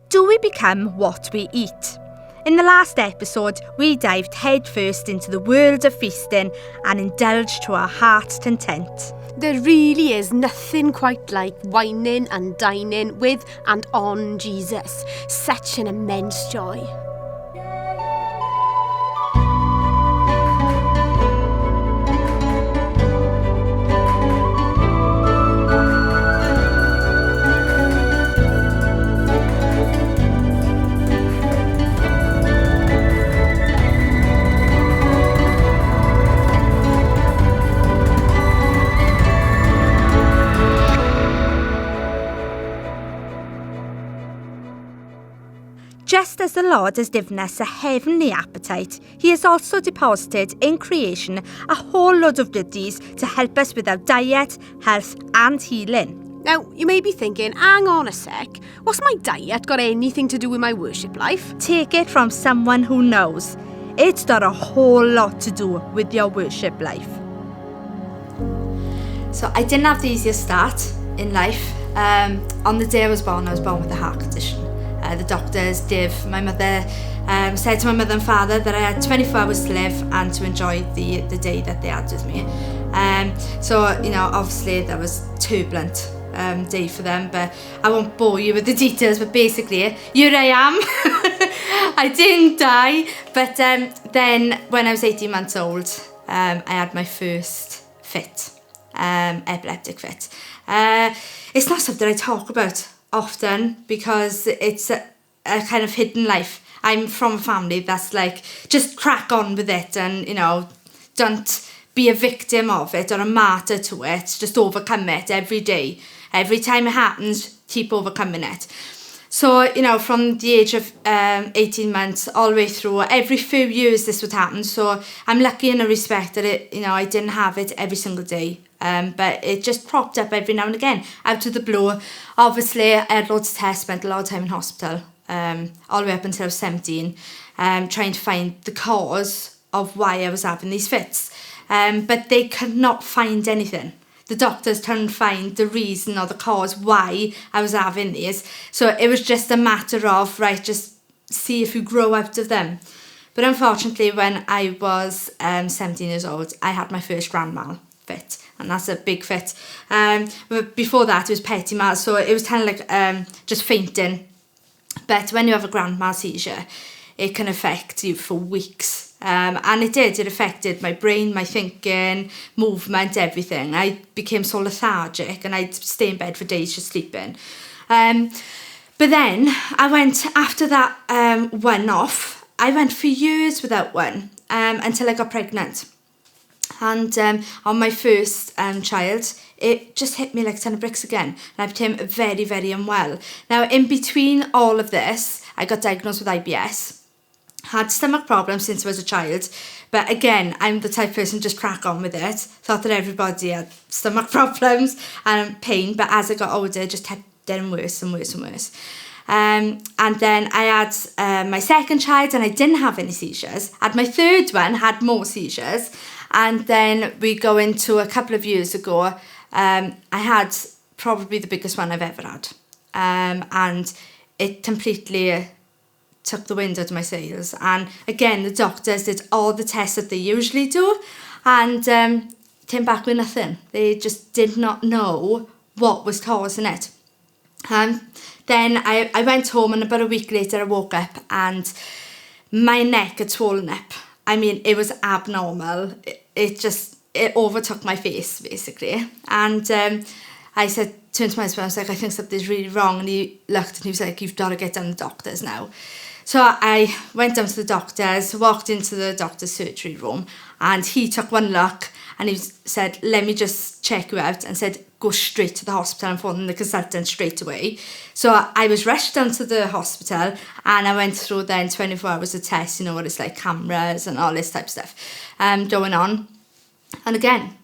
Do we become what we eat? In the last episode, we dived headfirst into the world of feasting and indulged to our heart's content. There really is nothing quite like wining and dining with and on Jesus. Such an immense joy. Just as the Lord has given us a heavenly appetite, He has also deposited in creation a whole load of goodies to help us with our diet, health and healing. Now, you may be thinking, hang on a sec, what's my diet got anything to do with my worship life? Take it from someone who knows. It's got a whole lot to do with your worship life. So I didn't have the easiest start in life. On the day I was born with a heart condition. The doctors said to my mother and father that I had 24 hours to live and to enjoy the day that they had with me. So, obviously that was a turbulent day for them, but I won't bore you with the details, but basically, here I am. I didn't die, but then when I was 18 months old, I had my first fit, epileptic fit. It's not something I talk about often because it's a kind of hidden life. I'm from a family that's like, just crack on with it and, don't be a victim of it or a martyr to it. Just overcome it every day. Every time it happens, keep overcoming it. So, from the age of 18 months all the way through, every few years this would happen. So I'm lucky in a respect that I didn't have it every single day. But it just propped up every now and again, out of the blue. Obviously, I had loads of tests, spent a lot of time in hospital, all the way up until I was 17, trying to find the cause of why I was having these fits. But they could not find anything. The doctors couldn't find the reason or the cause why I was having these. So it was just a matter of, just see if you grow out of them. But unfortunately, when I was 17 years old, I had my first grand mal fit. And that's a big fit. But before that, it was petit mal. So it was kind of like just fainting. But when you have a grand mal seizure, it can affect you for weeks. And it did. It affected my brain, my thinking, movement, everything. I became so lethargic and I'd stay in bed for days just sleeping. But then I went, after that one off, I went for years without one until I got pregnant. And on my first child, it just hit me like a ton of bricks again. And I became very, very unwell. Now, in between all of this, I got diagnosed with IBS. Had stomach problems since I was a child. But again, I'm the type of person just crack on with it. Thought that everybody had stomach problems and pain. But as I got older, it just kept getting worse and worse and worse. And then I had my second child and I didn't have any seizures. Had my third one, had more seizures. And then we go into a couple of years ago, I had probably the biggest one I've ever had. And it completely took the wind out of my sails. And again, the doctors did all the tests that they usually do and came back with nothing. They just did not know what was causing it. Then I went home and about a week later I woke up and my neck had swollen up. I mean, it was abnormal. It overtook my face, basically. And I turned to my husband, I was like, I think something's really wrong. And he looked and he was like, you've got to get down to the doctors now. So I went down to the doctors, walked into the doctor's surgery room, and he took one look and he said, let me just check you out, and said, go straight to the hospital and phone the consultant straight away. So I was rushed down to the hospital and I went through then 24 hours of tests, what it's like, cameras and all this type of stuff going on. And again,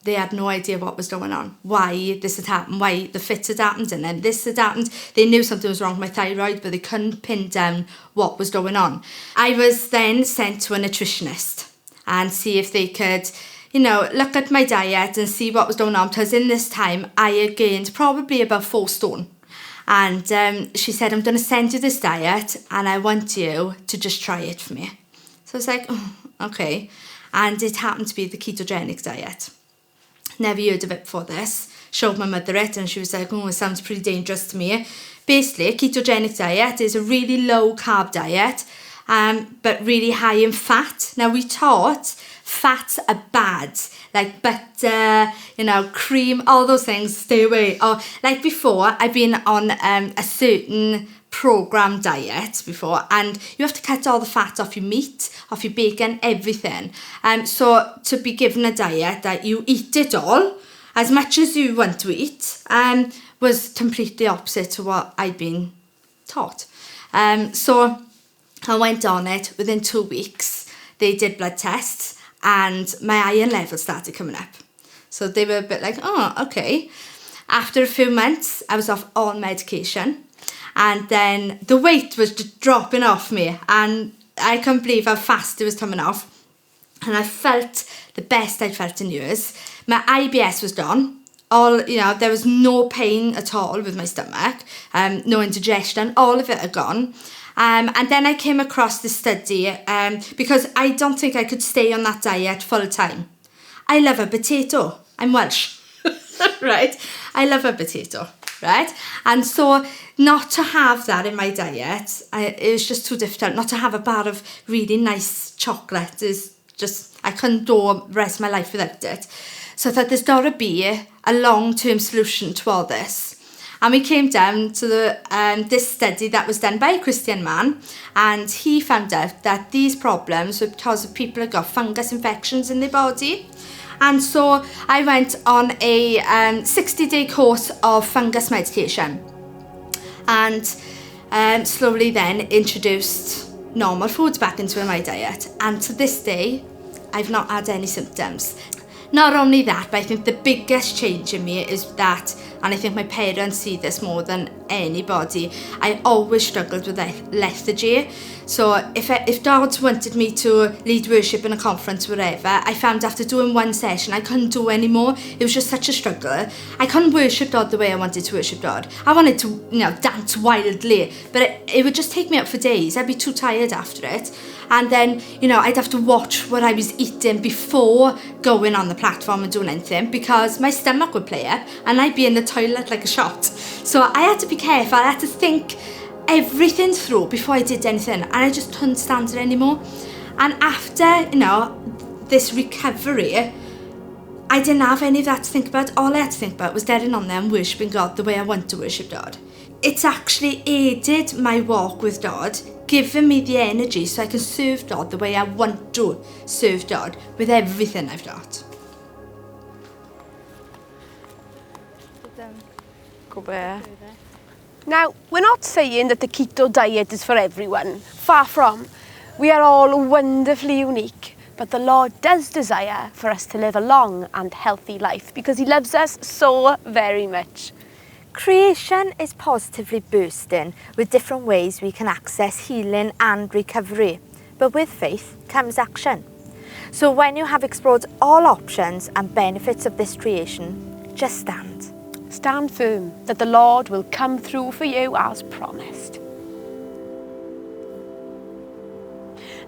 they had no idea what was going on, why this had happened, why the fits had happened, and then this had happened. They knew something was wrong with my thyroid, but they couldn't pin down what was going on. I was then sent to a nutritionist and see if they could, look at my diet and see what was going on, because in this time I had gained probably about 4 stone. And she said, I'm going to send you this diet and I want you to just try it for me. So I was like, oh, okay. And it happened to be the ketogenic diet. Never heard of it before this. Showed my mother it and she was like, oh, it sounds pretty dangerous to me. Basically, a ketogenic diet is a really low carb diet, but really high in fat. Now, we taught fats are bad, like butter, cream, all those things, stay away. Or like before, I've been on a certain program diet before, and you have to cut all the fat off your meat, off your bacon, everything. So to be given a diet that you eat it all, as much as you want to eat, was completely opposite to what I'd been taught. So I went on it. Within 2 weeks, they did blood tests and my iron level started coming up. So they were a bit like, oh, okay. After a few months, I was off all medication. And then the weight was just dropping off me. And I couldn't believe how fast it was coming off. And I felt the best I'd felt in years. My IBS was gone. There was no pain at all with my stomach. No indigestion. All of it had gone. And then I came across this study because I don't think I could stay on that diet full time. I love a potato. I'm Welsh, right? I love a potato, right? And so not to have that in my diet, it was just too difficult. Not to have a bar of really nice chocolate is just, I couldn't go the rest of my life without it. So I thought there's got to be a long-term solution to all this. And we came down to this study that was done by a Christian man, and he found out that these problems were because of people who got fungus infections in their body. And so I went on a 60-day course of fungus medication and slowly then introduced normal foods back into my diet. And to this day, I've not had any symptoms. Not only that, but I think the biggest change in me is that, and I think my parents see this more than anybody, I always struggled with lethargy. So if God wanted me to lead worship in a conference, wherever, I found after doing one session, I couldn't do anymore. It was just such a struggle. I couldn't worship God the way I wanted to worship God. I wanted to, dance wildly, but it would just take me out for days. I'd be too tired after it. And then, I'd have to watch what I was eating before going on the platform and doing anything because my stomach would play up and I'd be in the toilet like a shot. So I had to be careful. I had to think everything through before I did anything, and I just couldn't stand it anymore. And after, this recovery, I didn't have any of that to think about. All I had to think about was getting on there and worshipping God the way I want to worship God. It's actually aided my walk with God, giving me the energy so I can serve God the way I want to serve God with everything I've got. Now, we're not saying that the keto diet is for everyone. Far from. We are all wonderfully unique. But the Lord does desire for us to live a long and healthy life because He loves us so very much. Creation is positively bursting with different ways we can access healing and recovery. But with faith comes action. So when you have explored all options and benefits of this creation, just stand. Stand firm that the Lord will come through for you as promised.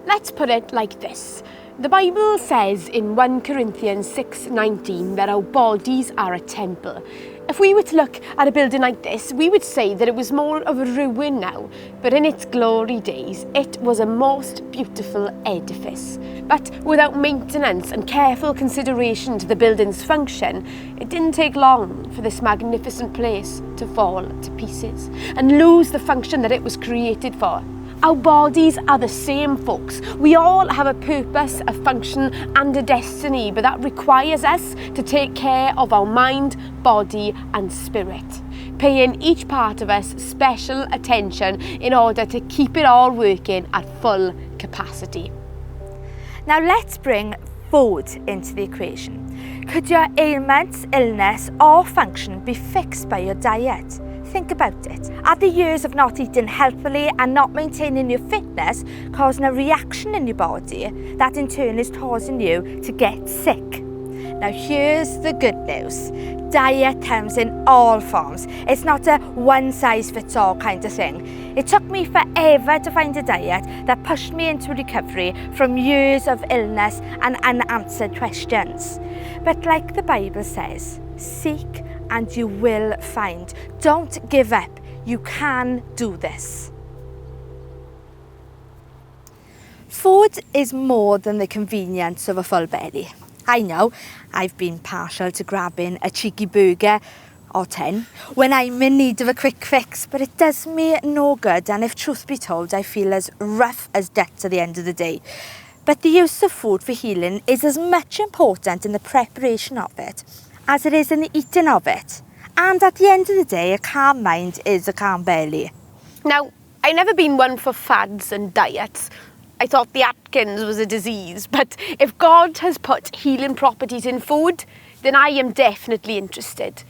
Let's put it like this. The Bible says in 1 Corinthians 6:19 that our bodies are a temple. If we were to look at a building like this, we would say that it was more of a ruin now, but in its glory days, it was a most beautiful edifice. But without maintenance and careful consideration to the building's function, it didn't take long for this magnificent place to fall to pieces and lose the function that it was created for. Our bodies are the same, folks. We all have a purpose, a function and a destiny, but that requires us to take care of our mind, body and spirit, paying each part of us special attention in order to keep it all working at full capacity. Now let's bring food into the equation. Could your ailments, illness or function be fixed by your diet? Think about it. Are the years of not eating healthily and not maintaining your fitness causing a reaction in your body that in turn is causing you to get sick? Now here's the good news. Diet comes in all forms. It's not a one-size-fits-all kind of thing. It took me forever to find a diet that pushed me into recovery from years of illness and unanswered questions. But like the Bible says, seek and you will find. Don't give up. You can do this. Food is more than the convenience of a full belly. I know, I've been partial to grabbing a cheeky burger or 10 when I'm in need of a quick fix, but it does me no good, and if truth be told, I feel as rough as dirt at the end of the day. But the use of food for healing is as much important in the preparation of it as it is in the eating of it. And at the end of the day, a calm mind is a calm belly. Now, I've never been one for fads and diets. I thought the Atkins was a disease, but if God has put healing properties in food, then I am definitely interested.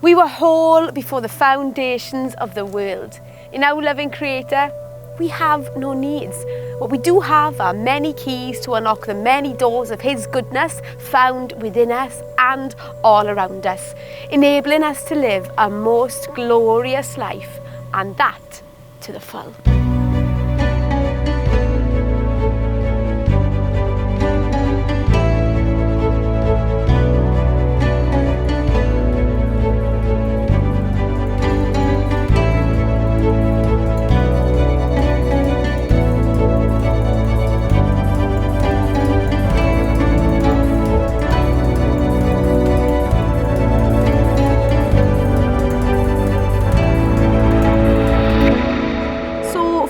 We were whole before the foundations of the world. In our loving Creator, we have no needs. What we do have are many keys to unlock the many doors of His goodness found within us and all around us, enabling us to live a most glorious life, and that to the full.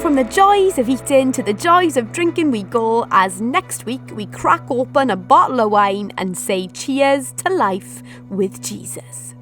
From the joys of eating to the joys of drinking we go, as next week we crack open a bottle of wine and say cheers to life with Jesus.